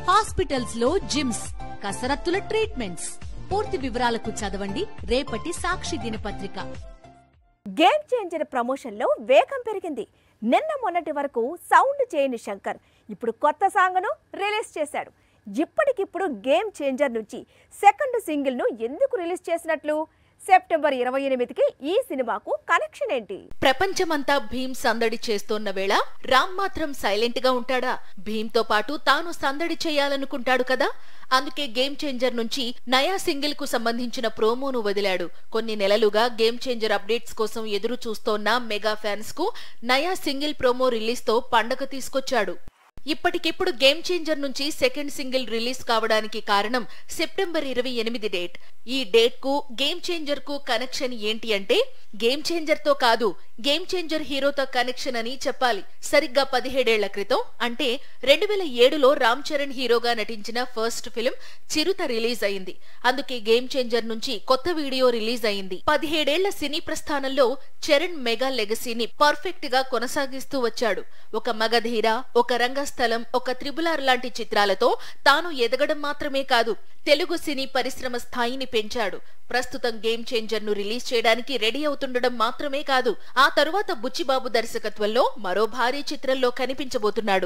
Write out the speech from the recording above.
Hospitals లో gyms, కసరత్తుల treatments. పూర్తి వివరాలకు చదవండి రేపటి సాక్షి దినపత్రిక. గేమ్ చేంజర్ ప్రమోషన్ లో వేగం పెరిగింది. నిన్న మొన్నటి వరకు సౌండ్ చేయని శంకర్ ఇప్పుడు కొత్త సాంగ్ ను రిలీజ్ చేశాడు. ఇప్పటికిప్పుడు గేమ్ చేంజర్ నుంచి సెకండ్ సింగిల్ ను ఎందుకు రిలీజ్ చేసినట్లు? సెప్టెంబర్ 28కి ఈ సినిమాకు కనెక్షన్ ఏంటి? ప్రపంచమంతా భీమ్ సందడి చేస్తోన్న వేళ రామ్ మాత్రం సైలెంట్ గా ఉంటాడా? భీమ్ తో పాటు తాను సందడి చేయాలనుకుంటాడు కదా. అందుకే గేమ్ చేంజర్ నుంచి నయా సింగిల్ కు సంబంధించిన ప్రోమోను వదిలాడు. కొన్ని నెలలుగా గేమ్ చేంజర్ అప్డేట్స్ కోసం ఎదురు చూస్తోన్న మెగా ఫ్యాన్స్ కు నయా సింగిల్ ప్రోమో రిలీజ్ తో పండగ తీసుకొచ్చాడు. ఇప్పటికిప్పుడు గేమ్ చేంజర్ నుంచి సెకండ్ సింగిల్ రిలీజ్ కావడానికి కారణం సెప్టెంబర్ 28 డేట్. ఈ డేట్ కు గేమ్ చేంజర్ కు కనెక్షన్ ఏంటి అంటే, గేమ్ చేంజర్ తో కాదు, గేమ్ చేంజర్ హీరోతో కనెక్షన్ అని చెప్పాలి. సరిగ్గా 17 ఏళ్ల క్రితం అంటే 2007లో రామ్ చరణ్ హీరోగా నటించిన ఫస్ట్ ఫిల్మ్ చిరుత రిలీజ్ అయింది. అందుకే గేమ్ చేంజర్ నుంచి కొత్త వీడియో రిలీజ్ అయింది. 17 ఏళ్ల సినీ ప్రస్థానంలో చరణ్ మెగా లెగసీని పర్ఫెక్ట్ గా కొనసాగిస్తూ వచ్చాడు. ఒక మగధీర, ఒక రంగస్థలం, ఒక త్రిబుల్ ఆర్ లాంటి చిత్రాలతో తాను ఎదగడం మాత్రమే కాదు, తెలుగు సినీ పరిశ్రమ స్థాయిని పెంచాడు. ప్రస్తుతం గేమ్ చేంజర్ ను రిలీజ్ చేయడానికి రెడీ అవుతుండడం మాత్రమే కాదు, ఆ తరువాత బుచ్చిబాబు దర్శకత్వంలో మరో భారీ చిత్రంలో కనిపించబోతున్నాడు.